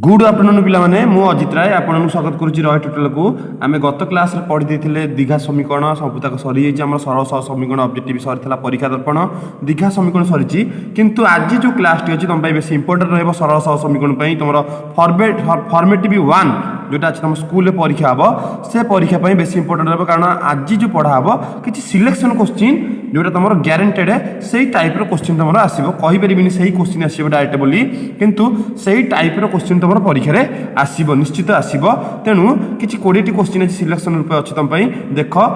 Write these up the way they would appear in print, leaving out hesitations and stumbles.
Good afternoon पिला माने मु अजित राय आपन स्वागत करुच्ची रॉय ट्यूटोरियल को आमे गत क्लास रे पढ़ी देथिले दीघा समीकरण सबुतक सरी जाइछि हमर सरल सहज समीकरण ऑब्जेक्टिव सरीथला परीक्षा दर्पण दीघा समीकरण सरीछि किंतु आज जो क्लास टी अछि तम पई बेसी इंपोर्टेंट रहबो सरल सहज समीकरण पई तमरो फॉर्मेटिव 1 जोटा अछि तम स्कूल रे परीक्षा हबो से परीक्षा पई बेसी इंपोर्टेंट रहबो कारण आज जो पढ़ा हबो किछि सिलेक्शन क्वेश्चन जोटा तमरो ग्यारंटेड है सेही टाइप रो क्वेश्चन तमरो आसीबो कहि परिबिनी सेही क्वेश्चन आसीबो डायरेक्ट बोली किंतु सेही टाइप रो क्वेश्चन तमरो परीक्षा रे आसीबो निश्चित आसीबो तेनु किछि 20 टी क्वेश्चन अछि सिलेक्शन रूप अछि तम पई देखो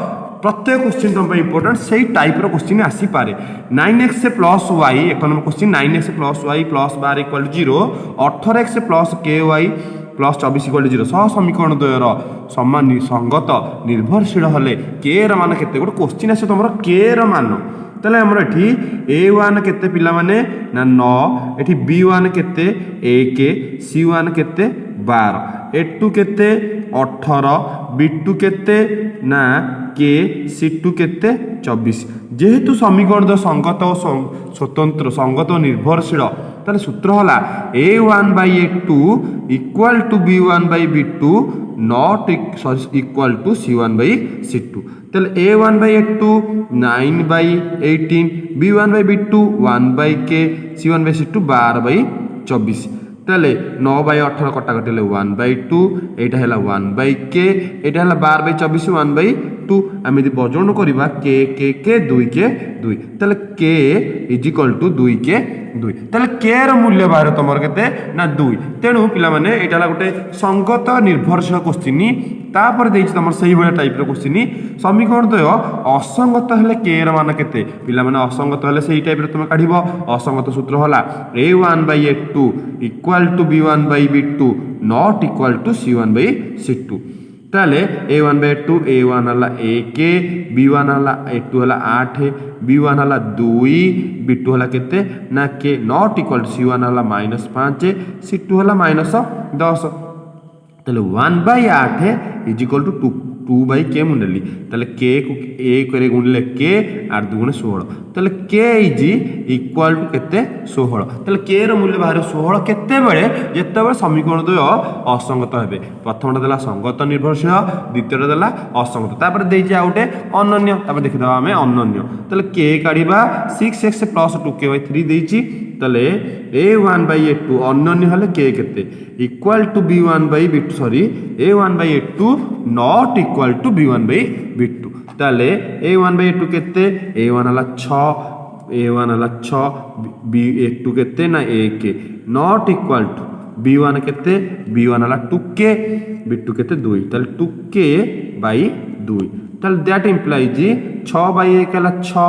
प्रत्येक क्वेश्चन तुम इंपोर्टेंट से टाइप रो क्वेश्चन आसी पारे 9x प्लस y एक number question 9x plus y plus 12 equal 0 18x plus ky plus 24 equal 0 सह समीकरण द्वयर समान संगत निर्भरशील हले k र मान केते गोटे क्वेश्चन आसे तुमरो k र मान तले हमर एठी a1 केते पिला माने ना 9 एठी b1 केते 1 c1 केते 12 a2 केते 18 b2 केते ना के c2 केते 24 जेहेतु समीकरण द संगत और स्वतंत्र संगत और निर्भरशील ताले सूत्र होला a1 by a2 equal to b1 by b2 not equal to c1 by c2 ताले a1 by a2 9 by 18 b1 by b2 1 by k c1 by c2 12 by 24 ताले 9 by 18 कटा कटिले 1 by 2 एटा हैला 1 by k एटा हैला 12 by 24 1 by 2 आमे यदि बजन करिबा k 2 के 2 ताले k इज इक्वल टू 2 के 2 ताले k र मूल्य बाहर तमर केते ना 2 तेनु पिला माने एटा ला गोटे संगत निर्भरशील क्वेश्चन तापर देछि तमर सही भले टाइप रो क्वेश्चन समीकरण द्वय असंगत हले k र मान केते पिला माने असंगत हले सही टाइप रो तुम काढिबो असंगत सूत्र होला a1 by a2 equal to b1 by b2 not equal to c1 by c2 ताले a1 by a2 a1 हला 1 b1 हला a2 हला 8 b1 हला 2 b2 हला केते ना के not equal to c1 हला -5 c2 हला -10 ताले 1 by 8 is equal to 2 by k Mundli ताले k को a करे गुणले k 8 2 16 ताले k इज इक्वल टू केते 16 ताले k रो मूल्य बाहर 16 केते बेले जेते बेले समीकरण द्वय असंगत हेबे प्रथमटा देला संगत निर्भरशील द्वितीयटा देला असंगत तापर देइ जे आउटे अनन्य तापर देखि दबा हमें अनन्य ताले k काढिबा 6x + 2k by 3 देइची ताले a1 by a2 अनन्य हले k केते equal to b1 by b2 sorry a1 by a2 not equal to b1 by b2 ताले a1 by a2 केते a1 हला 6 a1 हला 6 b2 केते ना 1 नॉट इक्वल टू b1 केते b1 हला 2k b2 केते 2 ताले 2k by 2 ताले दैट इंप्लाइज 6 by 1 हला 6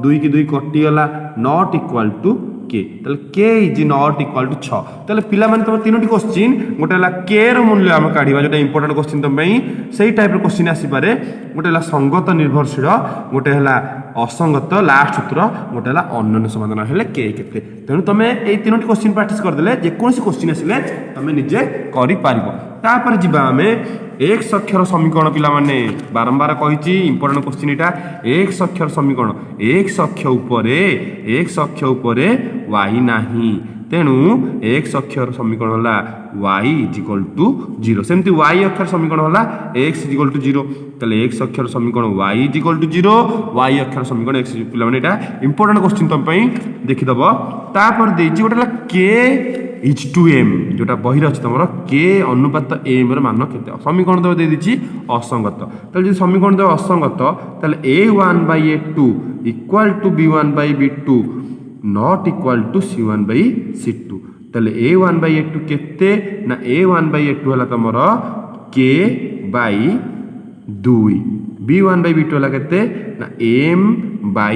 2 की 2 कटि गला नॉट इक्वल टू k ताले k is not equal to 6 ताले पिला माने तम तीनोटी क्वेश्चन गोटे ला k रो मूल्य हम काढिबा जोटा इंपोर्टेंट क्वेश्चन तम पई सेही टाइप रो क्वेश्चन आसी पारे गोटे ला संगत निर्भरशील गोटे हला असंगत लास्ट सूत्र गोटे हला अनन्य समाधान हेले k केते तेनु तमे एई तीनोटी क्वेश्चन प्रैक्टिस कर देले जे कोनसी क्वेश्चन आसीले तमे निजे करि पारिबो तापर जिबा हमें एक अक्षर समीकरण पिला माने बारंबार कहिची इंपोर्टेंट क्वेश्चन एटा एक अक्षर समीकरण एक अक्ष उपरे y नाही तेनु एक अक्षर समीकरण होला y इज इक्वल टू 0 सेमति y अक्षर समीकरण होला x इज इक्वल टू 0 तले x अक्षर समीकरण y is equal to 0 y अक्षर समीकरण x पिला माने एटा इंपोर्टेंट क्वेश्चन तम पई देखि दबो तापर देछि गोटेला k इज टू m जोटा बहिर अछि तमरो k अनुपात m र मान केते समीकरण दे दे दिछि असंगत तले जे समीकरण दे असंगत तले a1 by a2 equal to b1 by b2 not equal to c1 by c2 तले a1 by a2 केते ना a1 by a2 हला तमरो k by 2 b1 by b2 हला केते ना m by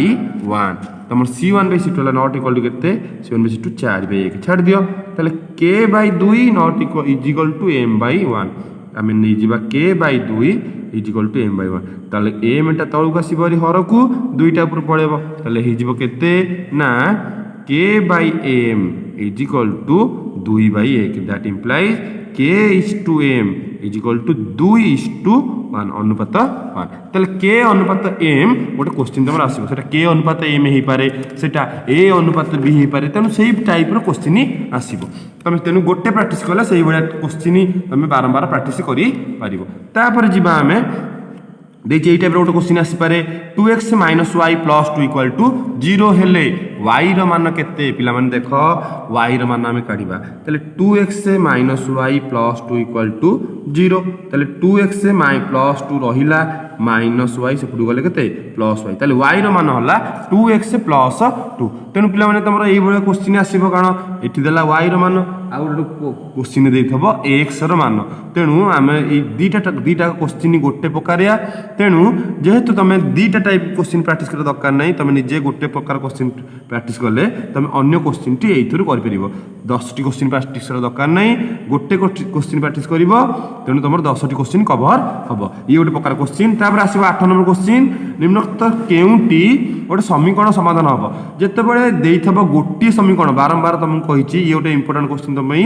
1 तमर c1 by c2 हला नॉट इक्वल टू केते c1 by c2 4 by 1 छाड़ दियो तले k by 2 not equal to m by 1 आमे नै जिबा k by 2 is equal to m by 1 ताले m टा तळुका सिबरी हरकू दुईटा ऊपर पळेबो ताले हि जिवो केते ना k by m is equal to 2 by 1 that implies k is to m is equal to 2:1 अनुपात 1 ताले के अनुपात m गोटे क्वेश्चन तुम आसो सेटा के अनुपात m हो पारे सेटा a अनुपात b हो पारे तेणु से टाइप रो क्वेश्चन आसीबो तुम तेणु गोटे प्रैक्टिस कला से भाया क्वेश्चन तुम बारंबार प्रैक्टिस करि पारिबो तापर जिबा हमें देखिए ये टाइप गोटे क्वेश्चन आसीपे 2x - y + 2 = 0 हेले y रो मान केते पिला माने देख y रो मान आमे काढिबा तले 2x - y + 2 = 0 तले 2x + 2 रहिला -y सेपटु गले केते +y तले y रो मान होला 2x + 2 तेनु पिला माने तमरो एई भले क्वेश्चन आसीबो कारण एठी देला y रो मान आ गोटे क्वेश्चन देइथबो x रो मान तेनु आमे ए दीटा क्वेश्चन गोटे प्रकारिया तेणु जेहेतु तुम दीटा टाइप क्वेश्चन प्रैक्टिस कर दरकार नहीं तुम निजे गोटे प्रकार क्वेश्चन प्रैक्टिस कले तुम अन्य क्वेश्चन टी एथुरु कर परिबो 10 टी क्वेश्चन प्रैक्टिस कर दरकार नहीं गोटे क्वेश्चन प्रैक्टिस करिवो तेणु तुम 10 टी क्वेश्चन कवर हबो ये गोटे प्रकार क्वेश्चन तापर आसीबो 8 नंबर क्वेश्चन निम्नलिखित केउटी गोटे समीकरण समाधान हबो जेतेबेले देइथबो गोटी समीकरण बारंबार तुम कहिची ये गोटे इंपोर्टेंट क्वेश्चन तुमई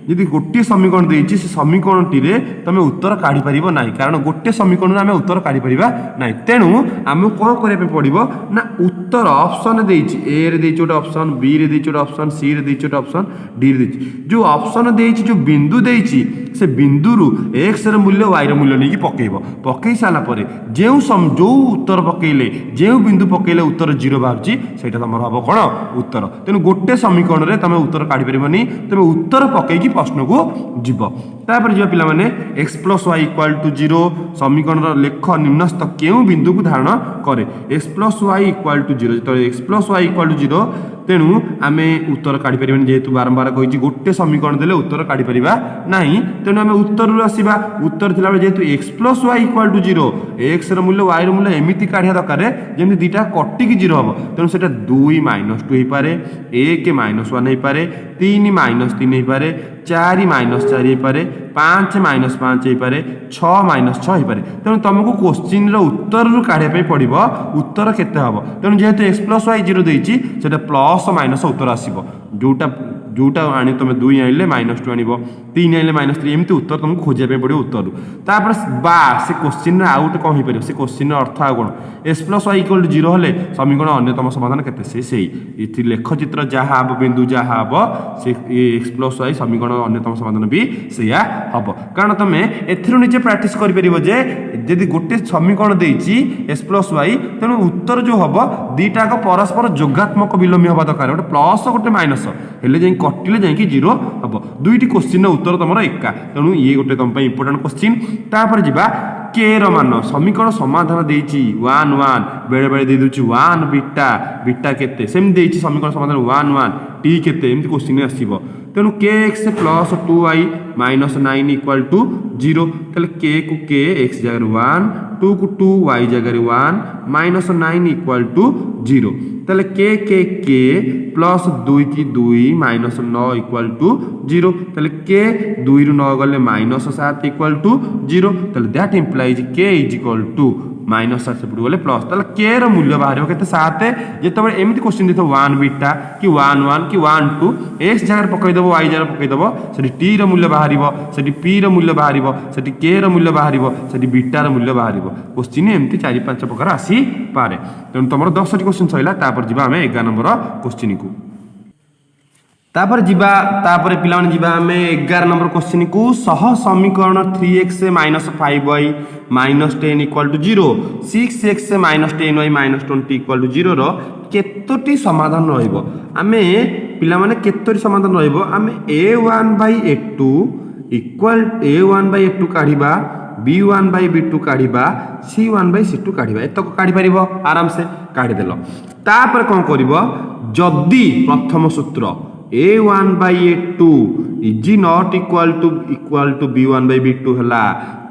यदि गोटे समीकरण देइची से समीकरण टी रे तुम उत्तर काढी परिबो नाही कारण गोटे समीकरण आमे उत्तर काढी परिबा नाही तेणु आमे कोन करे पे पड़िबो ना उत्तर ऑप्शन देइची ए रे देइची गोटे ऑप्शन बी रे देइची गोटे ऑप्शन सी रे देइची गोटे ऑप्शन डी रे देइची जो ऑप्शन देइची जो बिंदु देइची से बिंदु रु x रे मूल्य y रे मूल्य नेकी पकेइबो पकेइ साला परे जेउ जो उत्तर पकेइले जेउ बिंदु पकेइले उत्तर 0 बाहरची सेटा तमर हबो कोन उत्तर तेणु गोटे समीकरण रे तमे उत्तर काढी परिबोनी तमे उत्तर पकेइ की प्रश्न को जीव तापर जीव पिला माने x + y = 0 समीकरण रो लेख निम्नस्थ केउ बिंदु को धारण करे x + y = 0 तो x + y = 0 तेणु आमे उत्तर काढी परिबेन जेहेतु बारंबार कहिची गोटे समीकरण देले उत्तर काढी परिबा नाही तेणु आमे उत्तर रु आसीबा उत्तर थिला जेहेतु x + y = 0 x रो मूल्य y रो मूल्य एमिति काढिया दरकार जेमि दीटा कटि की 0 हबो तेणु सेटा 2 - 2 हे पारे 1 - 1 हे पारे 3 - 3 हे पारे 4 - 4 हे पारे 5 - 5 हे पारे 6 - 6 हे पारे तेणु तुमको क्वेश्चन रो उत्तर रु काढिया पे पड़िबो उत्तर केते हबो तेणु जेहेतु x + y 0 देइची सेटा प्लस माइनस उत्तर आसीबो जोटा आनी तुम 2 आनिले -2 आनिबो 3 आनिले -3 एमती उत्तर तुमको खोजिया पे पड़िबो उत्तर तापर बा से क्वेश्चन आउट कोन हे परिबो से क्वेश्चन अर्थ आ कोन x + y = 0 हले समीकरण अन्यतम समाधान केते से इति लेख चित्र जहा हबो बिंदु जहा हबो से x + y समीकरण अन्यतम समाधान भी सेया हबो कारण तुमे एथिरु निजे प्रैक्टिस करि परिबो जे यदि गोटे समीकरण देइची x + y तेनु उत्तर जो हबो दीटा को परस्पर जोगात्मक विलोमी हबा दरकार गोटे प्लस गोटे माइनस हेले जाई कटिले जाई कि 0 हबो दुईटी क्वेश्चन उत्तर तमरो एका तेणु ये गोटे तुम इंपोर्टेंट क्वेश्चन तापर जिबा के रो मान समीकरण समाधान देइची 1 1 बेले बेले दे दुची 1 बीटा केते सेम देइची समीकरण समाधान 1 1 t केते एमती क्वेश्चन आसीबो तेणु kx + 2y - 9 = 0 तले k को k x जगह 1 2 को 2 y जगह 1 -9 = 0 तले k प्लस 2 की 2 -9 = 0 तले k 2 रु 9 गले -7 = 0 तले दैट इंप्लाइज k = -7 से पड़ गले प्लस तले k रो मूल्य बाहर केते 7 जेतबे एमिति क्वेश्चन देथो 1 बीटा कि 1 1 कि 1 2 x जगह पकई देबो y जगह पकई देबो सेठी t रो मूल्य बाहरिबो सेठी p रो मूल्य बाहरिबो सेठी k रो मूल्य बाहरिबो सेठी बीटा रो मूल्य बाहरिबो क्वेश्चन एमिति 4 5 प्रकार आसी पारे तेन तमरो 10 टी क्वेश्चन सइला तापर जिबा हमें 11 नंबर क्वेश्चन को तापर जिबा तापर पिला माने जिबा हमें 11 नंबर क्वेश्चन को सह समीकरण 3x - 5y - 10 = 0 6x - 10y - 20 = 0 रो केतोटी समाधान रहइबो आमे पिला माने केतोटी समाधान रहइबो आमे a1/a2 = a1/a2 काढिबा b1/b2 काढिबा c1/c2 काढिबा एतक काढि परिबो आराम से काढि देलो तापर कोन करिवो जदी प्रथम सूत्र a1/a2 is not equal to b1/b2 हला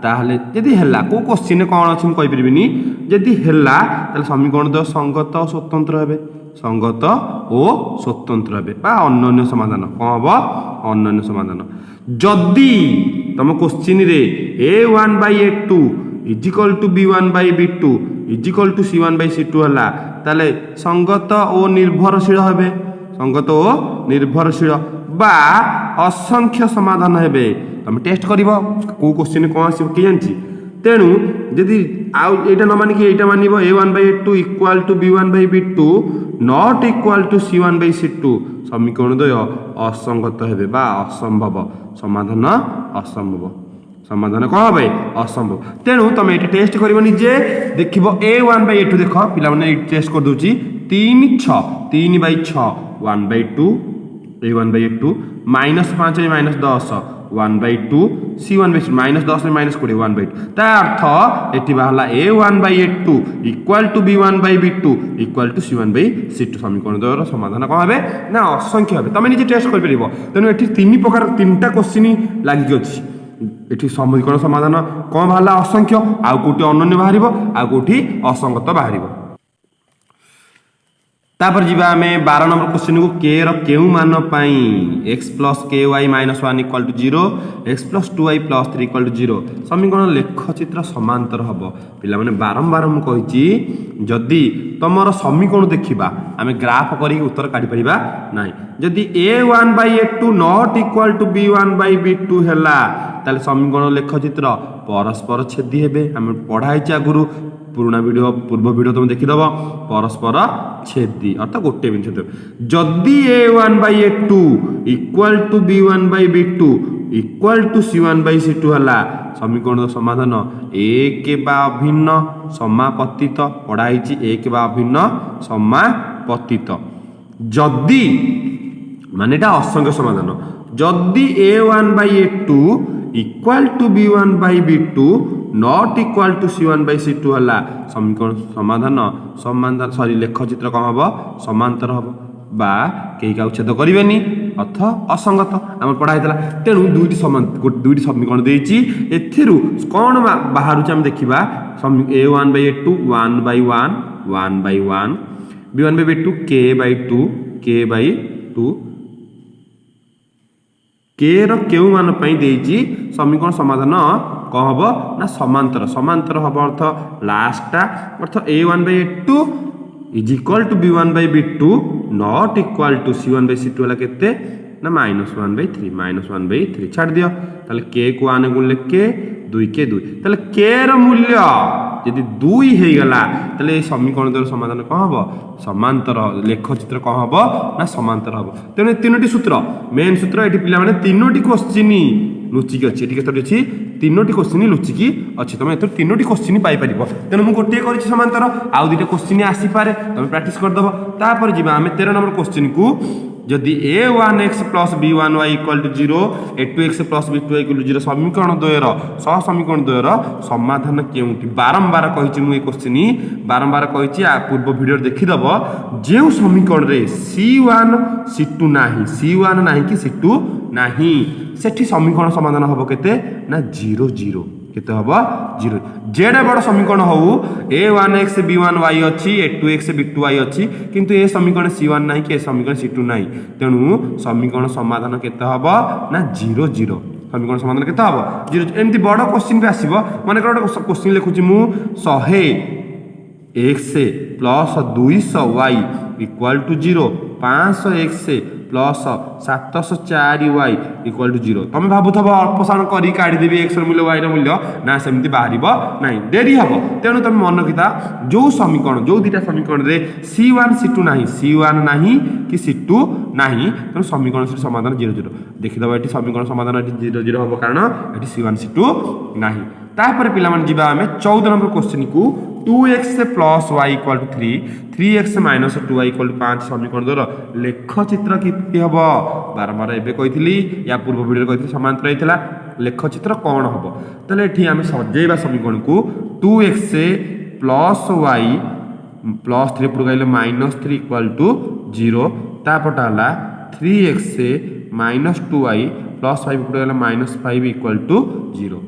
ताहले यदि हला को क्वेश्चन कोन अछि हम कहि परबिनी यदि हला ताले समीकरण द संगत और स्वतंत्र हेबे संगत और स्वतंत्र हेबे बा अन्योन्य समाधान कोन हबो अन्योन्य समाधान जदी तम क्वेश्चन रे a1/a2 is equal to b1/b2 is equal to c1/c2 हला ताले संगत और निर्भरशील हेबे संगत और निर्भरशील बा असंख्य समाधान हेबे तुम टेस्ट करिवो को क्वेश्चन कोन आसी के जानछि तेणु यदि आउ एटा न मानिक एटा मानिबो a1/a2 equal to b1/b2 not equal to c1/c2 समीकरण द्वय असंगत हेबे बा असंभव समाधान असंभव समाधान कौन हे असंभव तेणु तुम ये टेस्ट कर निजे देख a1/a2 देख पे टेस्ट कर दूची 3/6 3/6 1/2 a1/a2 -5 -10 1/2 c1/c -10 -20 1/2 ता अर्थ एटी बाहला a1/a2 equal to b1/b2 equal to c1/c2 समीकरण द्वयर समाधान कौन हे ना असंख्य हे तुम निजे टेस्ट कर परिबो तेणु एटी तीन प्रकार तीनटा क्वेश्चन लागिक अछि एठी समीकरण समाधान कौन बाहला असंख्य आउ कोटी अनन्य बाहरिबो आउ कोटी असंगत बाहरिबो तापर जीवा हमें 12 नंबर क्वेश्चन को k रो केउ मान पई x + ky - 1 = 0 x + 2y + 3 = 0 समीकरण लेख चित्र समांतर हबो पिला माने बारंबार हम कहिची जदी तमरो समीकरण देखिबा हमें ग्राफ करी उत्तर काढी परिबा नाही जदी a1/a2 not equal to b1/b2 हैला ताले समीकरण लेख चित्र परस्पर छेदी हेबे हम पढाइची आगुरु पुराना वीडियो पूर्व वीडियो तुम देखिदब परस्पर छेदी अर्थात गोटे बिंदु छेद जदि a1/a2 equal to b1/b2 equal to c1/c2 हला समीकरण समाधान एक बा अभिन्न समापतित पढ़ाई एक बा अभिन्न समापतित जदि माने एटा असंख्य समाधान जदि a1/a2 equal to b1/b2 not equal to c1/c2 हला समीकरण समाधान सॉरी लेख चित्र कौन हम समांतर हम बा कई का उच्छेद करेनि अर्थ असंगत आम पढ़ाई तेणु दुईटी समीकरण देती कौन बाहर आम देखा a1/a2 1/1 1/1 b1/b2 k/2 k/2 k रो केउ मान पई देची समीकरण समाधान कौन हम ना समांतर समांतर हम अर्थ लास्ट अर्थ a1/a2 is equal to b1/b2 not equal to c1/c2 वाला केते ना -1/3 -1/3 छाड़ दियो ताले k को आने गुणले k 2 के 2 ताले k रो मूल्य यदि 2 हे गला ताले ए समीकरण द्वारा समाधान कौन हम समांतर लेख चित्र कौन हम ना समांतर हम तेने तीनोटी सूत्र मेन सूत्र एटी पिला माने तीनोटी क्वेश्चन लुचिकी अच्छी एटी केतोटी अछि तीनोटी क्वेश्चन लुचिकी अच्छी तुम एतो तीनोटी क्वेश्चन पाई परिबो तेनु मु गोटे करिछि समांतर आउ दुटा क्वेश्चन आसी पारे तुम प्रैक्टिस कर दबो तापर जिबा हमें 13 नंबर क्वेश्चन को जदि a1x + b1y = 0 a2x + b2y = 0 समीकरण द्वयर सह समीकरण द्वयर समाधान केउटी बारंबार कहिछि मु ए क्वेश्चन बारंबार कहिछि आ पूर्व वीडियो देखिदब जे समीकरण रे c1 c2 नाही c1 नाही कि c2 नाही सेठी समीकरण समाधान हबो केते ना 0 0 केते हबो 0 जेडे बड़ समीकरण हो a1x b1y अछि a2x b2y अछि किंतु ए समीकरण c1 नाही कि ए समीकरण c2 नाही तेनु समीकरण समाधान केते हबो ना 0 0 समीकरण समाधान केते हबो 0 एमती बड़ क्वेश्चन भी आसीबो माने कोन क्वेश्चन लिखुची मु 100 x + 200y = 0 500x plus 704y = 0 तुम भावुथब अपसारण करी काढ़ी देवी x मूल्य y मूल्य ना सेमती बाहर ना डेरी हम तेणु तुम मन रखिता जो समीकरण जो दुटा समीकरण रे c1 c2 नाही c1 नाही कि c2 नाही तेणु समीकरण समाधान 0 0 देखिदब ये समीकरण समाधान 0 0 हम कारण ये c1 c2 नाही तापर पिला मन जिबा हमें 14 नंबर क्वेश्चन को 2x + y = 3 3x - 2y = 5 समीकरण द्वारा लेख चित्र किति हबो बारंबार एबे कहितली या पूर्व वीडियो कहितली समांतर हेतला लेख चित्र कोन हबो तले एठी हमें सजेबा समीकरण को 2x + y + 3 पुर गइले -3 = 0 तापटा हला 3x - 2y + 5 पुर गइले -5 = 0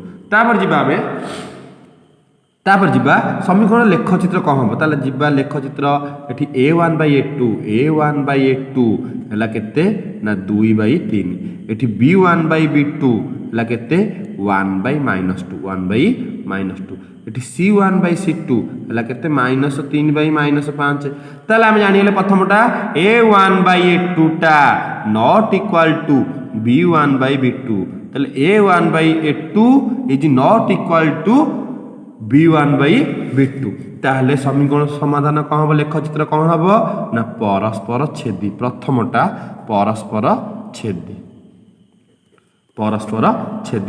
तापर जिबा समीकरण लेख चित्र कौन हम ताले जिबा लेख चित्र एठी a1/a2 हला केते ना 2/3 एठी b1/b2 हला केते 1/-2 1/-2 -2 एटी C1/C2 हला केते -3/-5 ताले हम जानिले प्रथमटा A1/A2 टा नॉट इक्वल टू B1/B2 ताले A1/A2 is not equal to B1/B2 ताहले समीकरण समाधान कौन हम लेख चित्र कौन हम ना परस्पर छेदी प्रथमटा परस्पर छेदी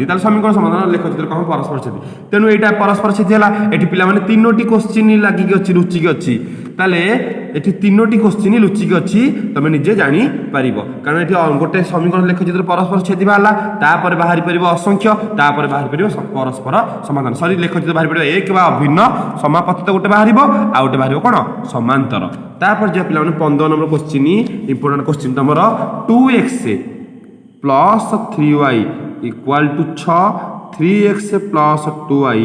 ताले समीकरण समाधान लेख चित्र कौन परस्पर छेदी तेणु एटा परस्पर छेदी हला एठी पिला माने तीनोटी क्वेश्चन लागी के अछि रुचि के अछि ताले एठी तीनोटी क्वेश्चन लुचि के अछि तमे निजे जानि परिबो कारण एठी गोटे समीकरण लेख चित्र परस्पर छेदी बाला तापर बाहरी परिबो असंख्य तापर बाहरी परिबो परस्पर समाधान सॉरी लेख चित्र बाहरी परिबो एक बा अभिन्न समापतित गोटे बाहरिबो आ गोटे बाहरिबो कोन समांतर तापर जे पिला माने 15 नंबर क्वेश्चन इंपोर्टेंट क्वेश्चन तमरो 2x plus 3y equal to 6 3x plus 2y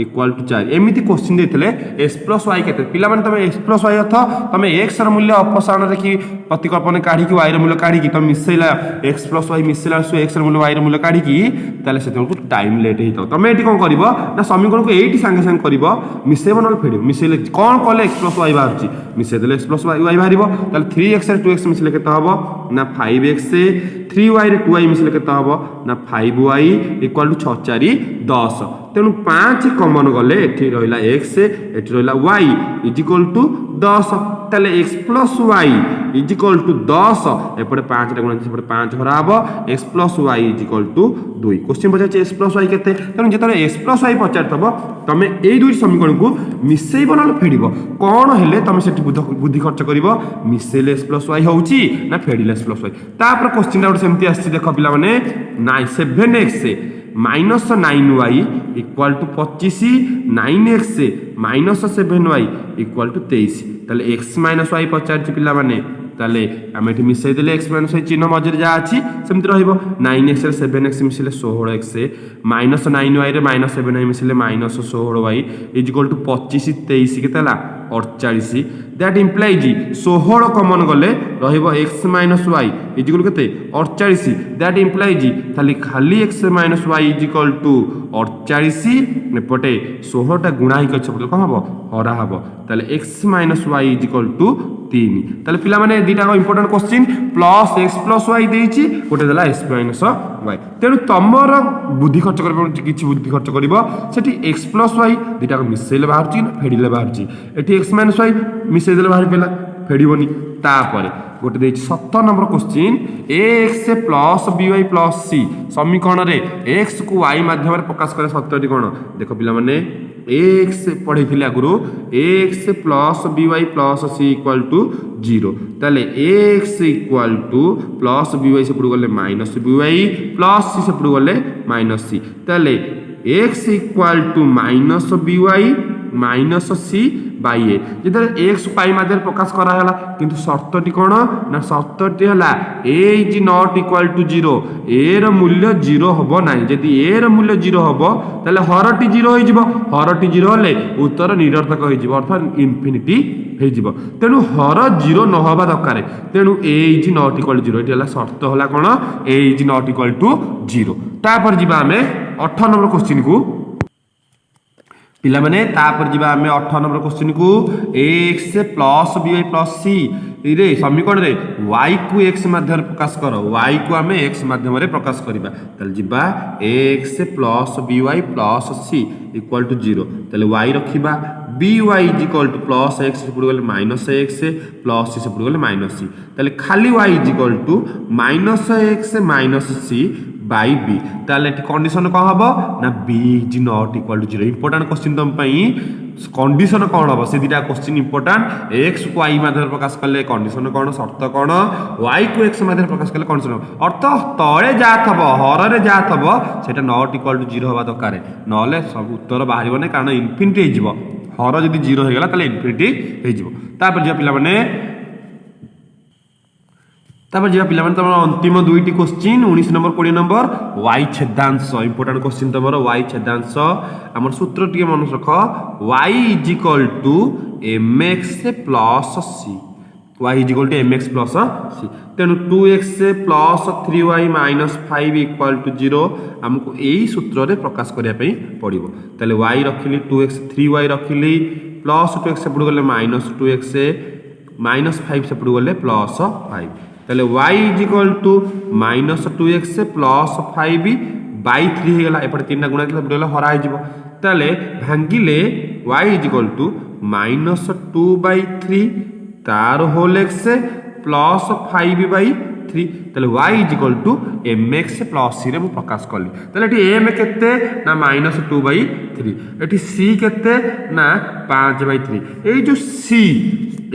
equal to 4 एमिति क्वेश्चन देथिले x प्लस y केते पिला माने तमे x प्लस y अर्थ तमे x र मूल्य अपसारण देखि प्रतिकल्पन काढी कि y र मूल्य काढी कि तमे मिसैला x प्लस y मिसैला सो x र मूल्य y र मूल्य काढी कि ताले सेते को टाइम लेट हेतो तमे एठी कोन करबो ना समीकरण को एठी संगे संग करबो मिसैबो नल फेडिबो मिसैले कोन कले x प्लस y बाहरची मिसै देले x प्लस y बाहरिबो ताले 3x रे 2x मिसैले केते हबो ना 5x 3y रे 2y मिसैले केते हबो ना 5y इक्वल टू 6 4 10 तेणु 5 कॉमन गले एठी रहिला x एठी रहिला y इज इक्वल टू 10 ताले x plus y is equal to 10 एपटे 5 रे गुणन सेपटे 5 भरा हबो x plus y is equal to 2 question पछा x प्लस y केते तेणु जेतरे x प्लस y पचारतबो तमे एई दुई समीकरण को मिसैबो नल फेडिबो कोन हेले तमे सेठी बुद्धि खर्च करिवो मिसैले x प्लस y होउची ना फेडिले x प्लस y तापर क्वेश्चन आउट सेमति आछि देखो पिला माने 7x minus 9y equal to 25 9x minus 7y equal to 23 ताले x माइनस y पचार पिला माने ताले हम एठी मिसै देले x माइनस y चिन्ह मझे जा अछि सेमति रहइबो 9x रे 7x मिसले 16x माइनस 9y रे माइनस 7y मिसले minus 16y is equal to 25 23 केतला 48 दैट इंप्लाइज 16 कॉमन गले रहइबो x minus y is equal केते 48 दैट इंप्लाइज खाली x minus y is equal to 48 एपटे 16 टा गुणा ही कछ कोन हबो हरा हबो ताले x minus y is equal to 3 ताले पिला माने दीटा important question plus x plus y देइची गोटे देला x माइनस y तेनु तमर बुद्धि खर्च करबो किछि बुद्धि खर्च करबो सेठी x प्लस y दीटा मिसैले बाहरची ना फेडिले बाहरची एठी x माइनस y मिसै देले बाहर पेला फेडिबोनी तापर गोटे देइची 17 number question ax plus by plus c समीकरण रे x को y माध्यम रे प्रकाश करे सत्यटी कोन देखो पिला माने ax पढैथिले आगुरु ax plus by plus c equal to 0 ताले ax equal to plus by से पड़ गले माइनस by प्लस c से पड़ गले माइनस c ताले x equal to minus by minus c by a जेतरे x पाई माध्यम प्रकाश करा हला किंतु शर्तटी कोन ना शर्तटी हला a is not equal to 0 a र मूल्य 0 हबो नाही जदी a र मूल्य 0 हबो ताले हरटी 0 होई जिवो हरटी 0 होले उत्तर निरर्थक होई जिवो अर्थात इंफिनिटी होई जिवो तेनु हर 0 न हबा दरकार तेनु a is not equal to 0 एटी हला शर्त हला कोन a is not equal to 0 तापर जिबा हमें 18 नंबर क्वेश्चन को पिला माने तापर जिबा हमें 18 नंबर क्वेश्चन को x plus by plus c रे समीकरण रे y को x माध्यम प्रकाश करो y को हमें x माध्यम रे प्रकाश करबा तले जिबा x plus by plus c equal to 0 तले y रखिबा by is equal to plus x से पड़ गले माइनस x प्लस c से पड़ गले माइनस c तले खाली y is equal to minus x minus c by b ताले कंडीशन को हबो ना b is not equal to 0 important question तुम पई कंडीशन कोन हबो से दिटा क्वेश्चन इंपोर्टेंट x को y माध्यम प्रकाश करले कंडीशन कोन शर्त कोन y को x माध्यम प्रकाश करले कंडीशन अर्थ तळे जा थबो हर रे जा थबो सेटा नॉट इक्वल टू 0 हबा दरकार नले सब उत्तर बाहरिबो नै कारण इंफिनिटी हे जिवो हर जदी 0 हे गेला ताले इंफिनिटी हे जिवो तापर जे पिला माने तापर जे पिला माने तमर अंतिम दुईटी क्वेश्चन 19 नंबर 20 नंबर y छेदांश इंपोर्टेंट क्वेश्चन तमर y छेदांश हमर सूत्र टिके मन रख y is equal to mx plus c y is equal to mx plus c तेणु 2x plus 3y minus 5 equal to 0 आमको यही सूत्र रे प्रकाश करने पड़ो तेल y रखिली 2x 3y रखिली plus 2x सेपट गले माइनस 2x माइनस 5 सेपट गले प्लस 5 तेल y is equal to minus 2x plus 5 by 3 होगा एपटे 3 गुणा गला हरा हो तेल भांगिले y is equal to minus 2/3 तार होल एक्स प्लस 5/3 तेल y is equal to mx plus c रे मु प्रकाश कली तेल एटी m केते ना माइनस 2/3 एटी c केते ना 5/3 ए जो c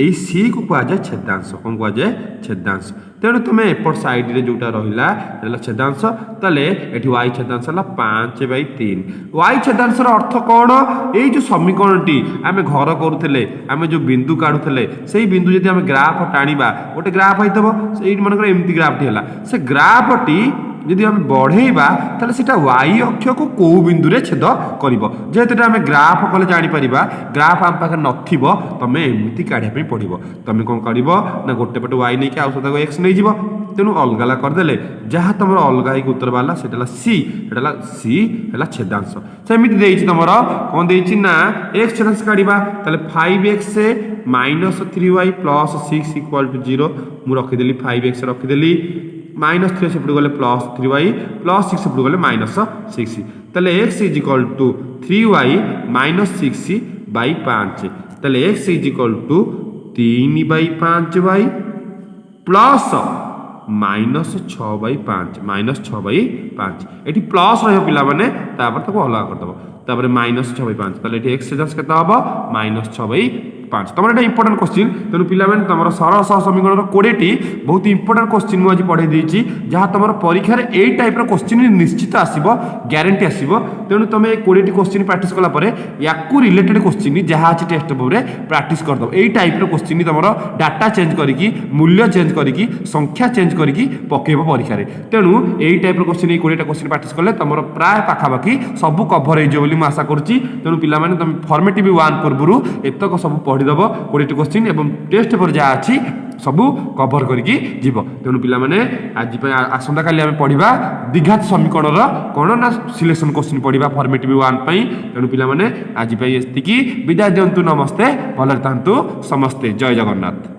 ए c को कहा जाए छेदांश कौन कहा जाए छेदांश तेणु तुम एपट साइड रे जोटा रहा छेदांश तेले एटी y छेदांश है 5/3 y छेदांश अर्थ कौन ये जो समीकरणटी आम घर करूले आम जो बिंदु काढ़ुले से बिंदु जब आम ग्राफ टाणीबा गोटे ग्राफ होइतबो से मनकर एमती ग्राफटी है से ग्राफटी यदि आम बढ़ेबा ताले सेटा y अक्ष को कौ बिंदु रे छेद करिवो जेहेतु आम ग्राफ कले जानि परिबा ग्राफ आम पाखे नथिबो तमे एमती काढिया पे पड़िबो तमे कोन करिवो ना गोटे पटे y नै के आउ सदा x नै जिवो तेणु अलगाला करदेले जहाँ तुम अलगा ही उत्तर बाला से सी है छेदांश सेमती देछि तुमर कौन देछि ना x छेदांश काढिबा ताले 5x minus 3y plus 6 equal to 0 मु रखिदेली 5x रखिदेली माइनस 3 सेपट गले प्लस 3y प्लस 6 सेपट गले माइनस 6 ताले x is equal to 3y minus 6/5 ताले x is equal to 3/5y plus minus 6/5 एटी प्लस रहियो पिला माने तापर ताको अलग कर दबो तापर माइनस 6/5 ताले एटी x छेदांश केता हबो माइनस 6/5 तुम एटा इंपोर्टेंट क्वेश्चन तेणु पिला माने तुम सरल सह समीकरण 20 टी बहुत इंपोर्टेंट क्वेश्चन मु आज पढ़े देछि जहाँ तुम परीक्षा रे एई टाइप रो क्वेश्चन निश्चित आसीबो ग्यारंटी आसीबो तेणु तुम 20 टी क्वेश्चन प्रैक्टिस कला परे याकू रिलेटेड क्वेश्चन जहाँ अछि टेस्ट पेपर रे प्रैक्टिस कर दो एई टाइप रो क्वेश्चन तुम डाटा चेंज करिकी मूल्य चेंज करिकी संख्या चेंज करिकी पकेबो परीक्षा रे तेणु एई टाइप रो क्वेश्चन 20 टा क्वेश्चन प्रैक्टिस करले तुम प्राय पाखापाखी सब कभर हो जो मैं आशा करुच्ची तेणु पिला माने तुम फॉर्मेटिव 1 पूर्व एतक सब पढ़ीदेव 20 क्वेश्चन एवं टेस्ट पर जहाँ अच्छी सबू कभर करके जीव तेणु पिला माने आज आसंता काली आम पढ़ा द्विघात समीकरण कौन ना सिलेक्शन क्वेश्चन पढ़ा फॉर्मेटिव 1 तेणु पिला माने आज एतिकी विदाय दिंतु नमस्ते भले था समस्ते जय जगन्नाथ।